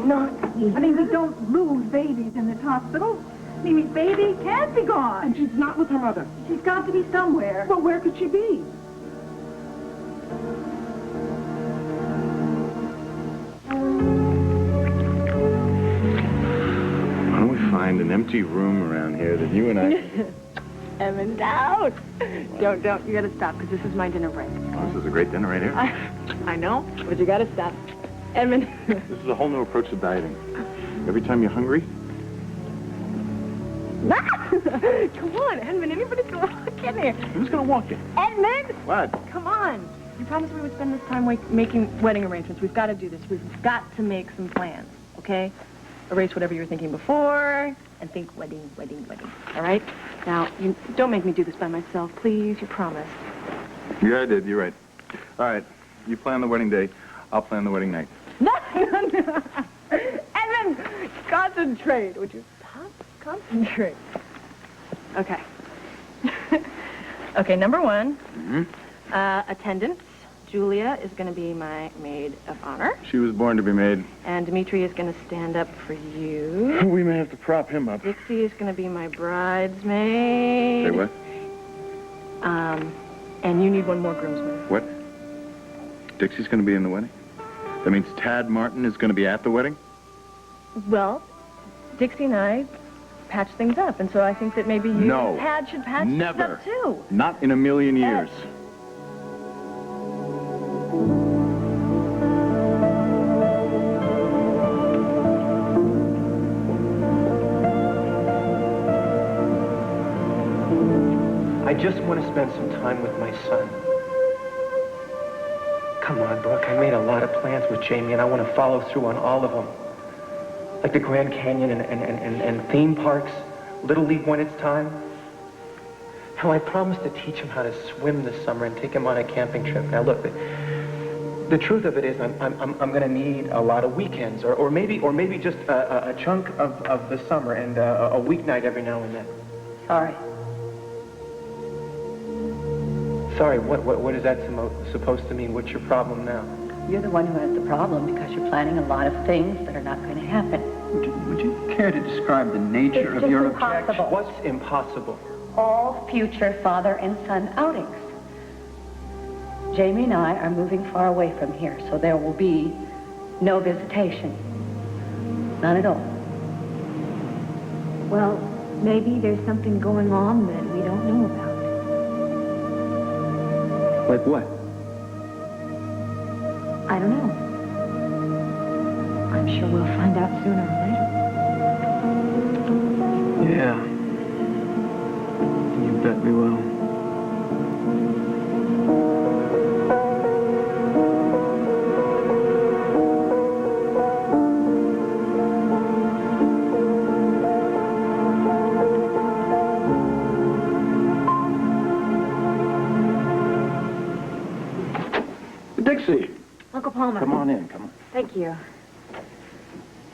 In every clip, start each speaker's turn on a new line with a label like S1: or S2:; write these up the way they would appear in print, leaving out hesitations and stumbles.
S1: not. I mean, we don't lose babies in this hospital. Mimi's baby can't be gone.
S2: And she's not with her mother.
S1: She's got to be somewhere.
S2: Well, where could she be?
S3: Why don't we find an empty room around here that you and I...
S4: Edmund, out. Don't. You gotta stop, because this is my dinner break.
S3: Oh, this is a great dinner right here.
S4: I know, but you gotta stop. Edmund.
S3: This is a whole new approach to dieting. Every time you're hungry...
S4: Come on, Edmund. Anybody's gonna walk in here.
S3: Who's gonna walk in?
S4: Edmund!
S3: What?
S4: Come on. You promised we would spend this time making wedding arrangements. We've got to do this. We've got to make some plans, okay? Erase whatever you were thinking before and think wedding. All right? Now, you don't make me do this by myself, please. You promised.
S3: Yeah, I did. You're right. All right. You plan the wedding day. I'll plan the wedding night.
S4: No. Edmund, concentrate. Would you stop? Concentrate. Okay. Okay, number one. Attendance. Julia is going to be my maid of honor.
S3: She was born to be maid.
S4: And Dimitri is going to stand up for you.
S3: We may have to prop him up.
S4: Dixie is going to be my bridesmaid.
S3: Say what?
S4: And you need one more groomsman.
S3: What? Dixie's going to be in the wedding? That means Tad Martin is going to be at the wedding?
S4: Well, Dixie and I patched things up, and so I think that maybe you and Tad should patch things up, too.
S3: Not in a million years.
S5: I just want to spend some time with my son. Come on, Brooke. I made a lot of plans with Jamie, and I want to follow through on all of them. Like the Grand Canyon and theme parks, Little League when it's time. Hell, I promised to teach him how to swim this summer and take him on a camping trip. Now, look, the truth of it is I'm going to need a lot of weekends, or maybe just a chunk of the summer and a weeknight every now and then.
S1: Sorry.
S5: Sorry, what is that supposed to mean? What's your problem now?
S6: You're the one who has the problem because you're planning a lot of things that are not going to happen.
S7: Would you care to describe the nature of your objection?
S5: What's impossible?
S6: All future father and son outings. Jamie and I are moving far away from here, so there will be no visitation. None at all.
S8: Well, maybe there's something going on that we don't know about.
S5: Like what?
S8: I don't know. I'm sure we'll find out sooner or later.
S5: Yeah. You bet we will.
S3: Dixie.
S8: Uncle Palmer.
S3: Come on in, come on.
S8: Thank you.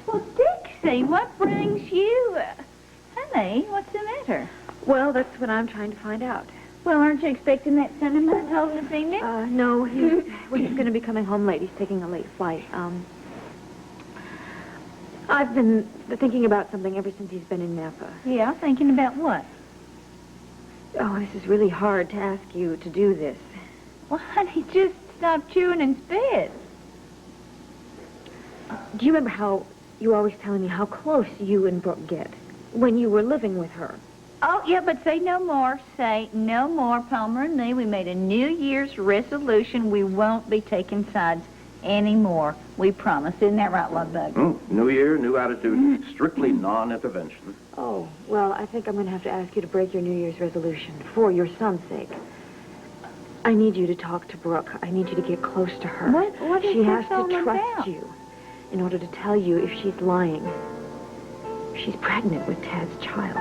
S9: Well, Dixie, what brings you? Honey, what's the matter?
S8: Well, that's what I'm trying to find out.
S9: Well, aren't you expecting that son of mine home this evening?
S8: No, he's going to be coming home late. He's taking a late flight. I've been thinking about something ever since he's been in Napa.
S9: Yeah, thinking about what?
S8: Oh, this is really hard to ask you to do this.
S9: Well, honey, just stop chewing and spit.
S8: Do you remember how you were always telling me how close you and Brooke get when you were living with her?
S9: Oh, yeah, but say no more. Say no more, Palmer and me. We made a New Year's resolution. We won't be taking sides anymore. We promise. Isn't that right, Love Bug?
S10: New year, new attitude. Strictly non-intervention.
S8: Oh, well, I think I'm going to have to ask you to break your New Year's resolution for your son's sake. I need you to talk to Brooke. I need you to get close to her.
S9: What is
S8: she has
S9: this all
S8: to trust
S9: about?
S8: you in order to tell you if she's lying. She's pregnant with Tad's child.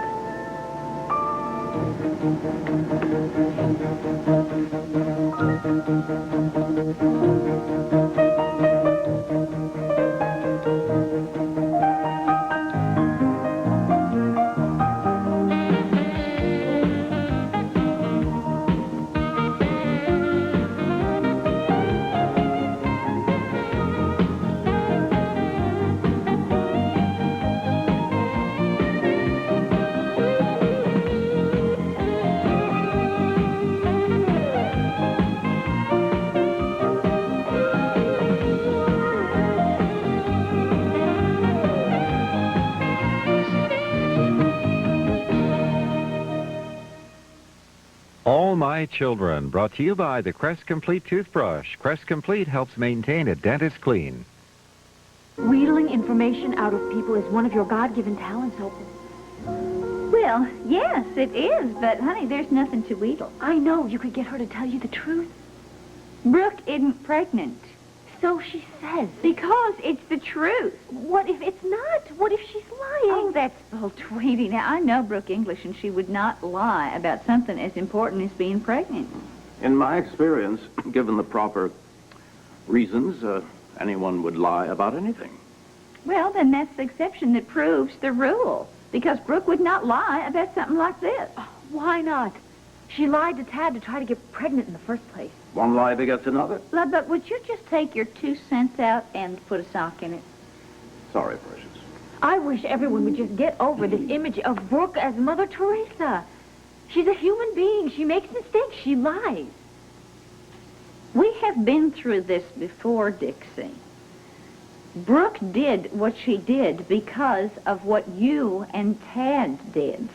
S11: all my children, brought to you by the Crest Complete toothbrush. Crest Complete helps maintain a dentist clean.
S8: Wheedling information out of people is one of your God-given talents, Opal.
S9: Well, yes, it is, but, honey, there's nothing to wheedle.
S8: I know. You could get her to tell you the truth.
S9: Brooke isn't pregnant.
S8: So she says.
S9: Because it's the truth.
S8: What if it's not? What if she's lying?
S9: Oh, that's bull, Tweety. Now, I know Brooke English, and she would not lie about something as important as being pregnant.
S10: In my experience, given the proper reasons, anyone would lie about anything.
S9: Well, then that's the exception that proves the rule. Because Brooke would not lie about something like this.
S8: Oh, why not? She lied to Tad to try to get pregnant in the first place.
S10: One lie begets another.
S9: But would you just take your 2 cents out and put a sock in it?
S10: Sorry, precious.
S8: I wish everyone would just get over this image of Brooke as Mother Teresa. She's a human being. She makes mistakes. She lies.
S9: We have been through this before, Dixie. Brooke did what she did because of what you and Tad did.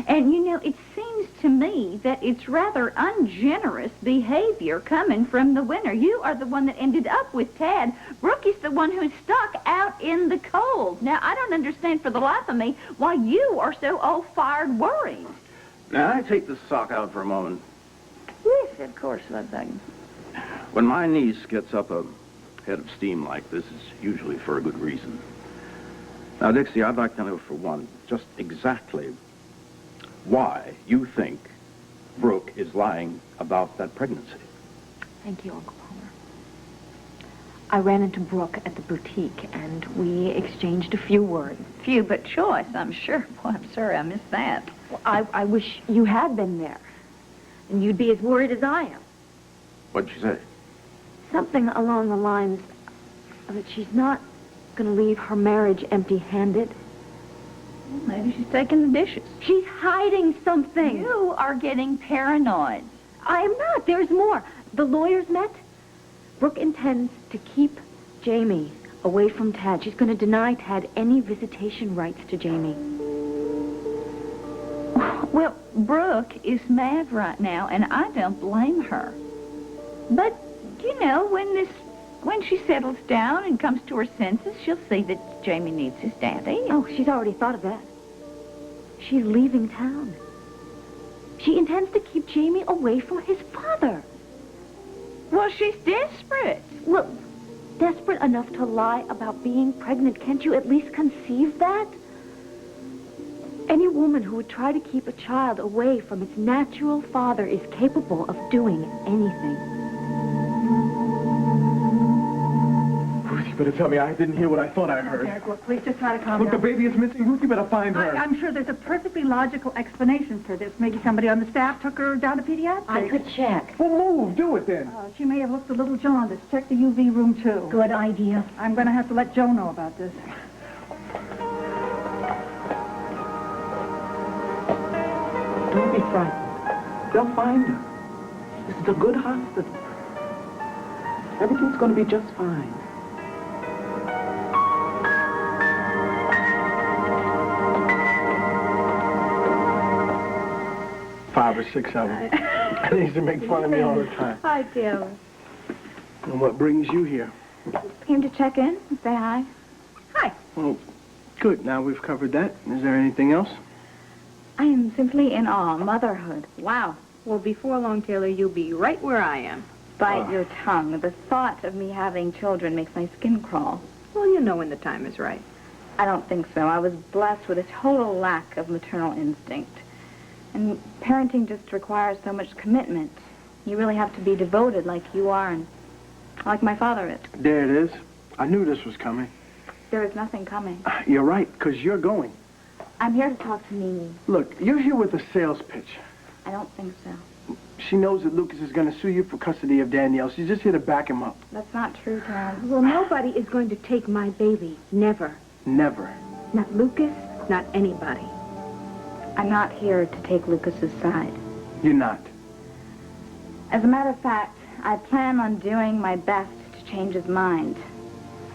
S9: And, you know, it seems to me that it's rather ungenerous behavior coming from the winner. You are the one that ended up with Tad. Brooke is the one who's stuck out in the cold. Now, I don't understand for the life of me why you are so all-fired worried.
S10: Now, I take the sock out for a moment.
S9: Yes, of course, Ludwig.
S10: When my niece gets up a head of steam like this, it's usually for a good reason. Now, Dixie, I'd like to know, for one, just exactly why you think Brooke is lying about that pregnancy.
S8: Thank you, Uncle Palmer. I ran into Brooke at the boutique, and we exchanged a few words.
S9: Few but choice, I'm sure. Boy, I'm sorry I missed that.
S8: Well, I wish you had been there, and you'd be as worried as I am.
S10: What'd she say?
S8: Something along the lines that she's not going to leave her marriage empty-handed.
S9: Maybe she's taking the dishes.
S8: She's hiding something.
S9: You are getting paranoid.
S8: I'm not. There's more. The lawyers met. Brooke intends to keep Jamie away from Tad. She's going to deny Tad any visitation rights to Jamie.
S9: Well, Brooke is mad right now, and I don't blame her. But, you know, when she settles down and comes to her senses, she'll see that Jamie needs his daddy.
S8: Oh, she's already thought of that. She's leaving town. She intends to keep Jamie away from his father.
S9: Well, she's desperate.
S8: Well, desperate enough to lie about being pregnant. Can't you at least conceive that? Any woman who would try to keep a child away from its natural father is capable of doing anything.
S5: You better tell me I didn't hear what I thought I heard.
S1: Derek, look, please just try to calm
S5: Look, the
S1: down.
S5: baby is missing. Ruth, you better find her.
S1: I'm sure there's a perfectly logical explanation for this. Maybe somebody on the staff took her down to pediatrics.
S8: I could check.
S5: Well, move. Do it then.
S1: She may have looked a little jaundiced. Check the UV room, too.
S8: Good idea.
S1: I'm going to have to let Joe know about this.
S2: Don't be frightened. They'll find her. This is a good hospital. Everything's going to be just fine.
S12: Five or six of them. They used to make fun of me all the time.
S9: Hi, Taylor.
S12: And what brings you here?
S9: Came to check in and say hi. Hi.
S12: Well, good. Now we've covered that. Is there anything else?
S9: I am simply in awe. Motherhood. Wow. Well, before long, Taylor, you'll be right where I am. Bite your tongue. The thought of me having children makes my skin crawl. Well, you know when the time is right. I don't think so. I was blessed with a total lack of maternal instinct. And parenting just requires so much commitment. You really have to be devoted like you are and like my father is.
S12: There it is. I knew this was coming.
S9: There is nothing coming.
S12: You're right, because you're going.
S9: I'm here to talk to Mimi.
S12: Look, you're here with a sales pitch.
S9: I don't think so.
S12: She knows that Lucas is going to sue you for custody of Danielle. She's just here to back him up.
S9: That's not true, Terrence.
S8: Well, nobody is going to take my baby. Never.
S12: Never.
S8: Not Lucas, not anybody.
S9: I'm not here to take Lucas's side.
S12: You're not.
S9: As a matter of fact, I plan on doing my best to change his mind.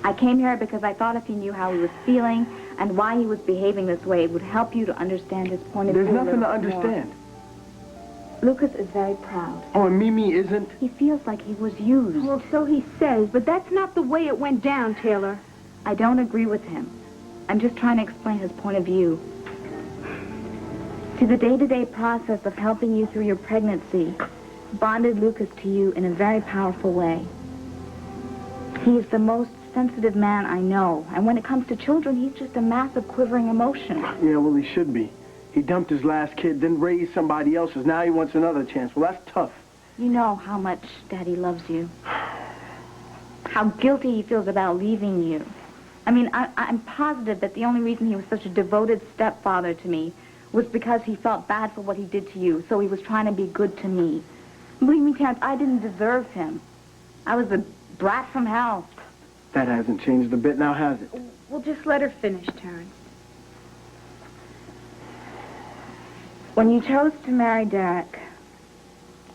S9: I came here because I thought if you knew how he was feeling and why he was behaving this way, it would help you to understand his point of view.
S12: There's nothing to understand.
S8: Lucas is very proud.
S12: Oh, and Mimi isn't?
S8: He feels like he was used.
S1: Well, so he says, but that's not the way it went down, Taylor.
S8: I don't agree with him. I'm just trying to explain his point of view. See, the day-to-day process of helping you through your pregnancy bonded Lucas to you in a very powerful way. He is the most sensitive man I know, and when it comes to children, he's just a mass of quivering emotion.
S12: Yeah, well, he should be. He dumped his last kid, then raised somebody else's. Now he wants another chance. Well, that's tough.
S8: You know how much Daddy loves you. How guilty he feels about leaving you. I mean, I'm positive that the only reason he was such a devoted stepfather to me was because he felt bad for what he did to you, so he was trying to be good to me. Believe me, Terrence, I didn't deserve him. I was a brat from hell.
S12: That hasn't changed a bit now, has it?
S1: Well, just let her finish, Terrence.
S8: When you chose to marry Derek,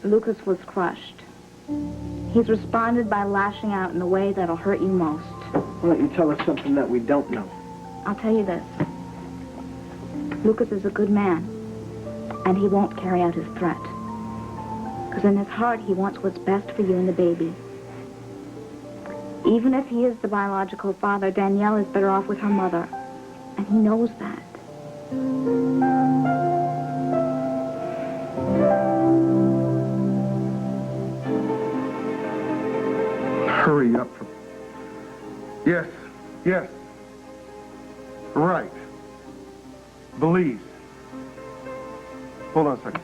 S8: Lucas was crushed. He's responded by lashing out in the way that'll hurt you most.
S12: Why don't you tell us something that we don't know?
S8: I'll tell you this. Lucas is a good man, and he won't carry out his threat. Because in his heart, he wants what's best for you and the baby. Even if he is the biological father, Danielle is better off with her mother, and he knows that.
S13: Hurry up. Yes, yes. Right. Belize. Hold on a second.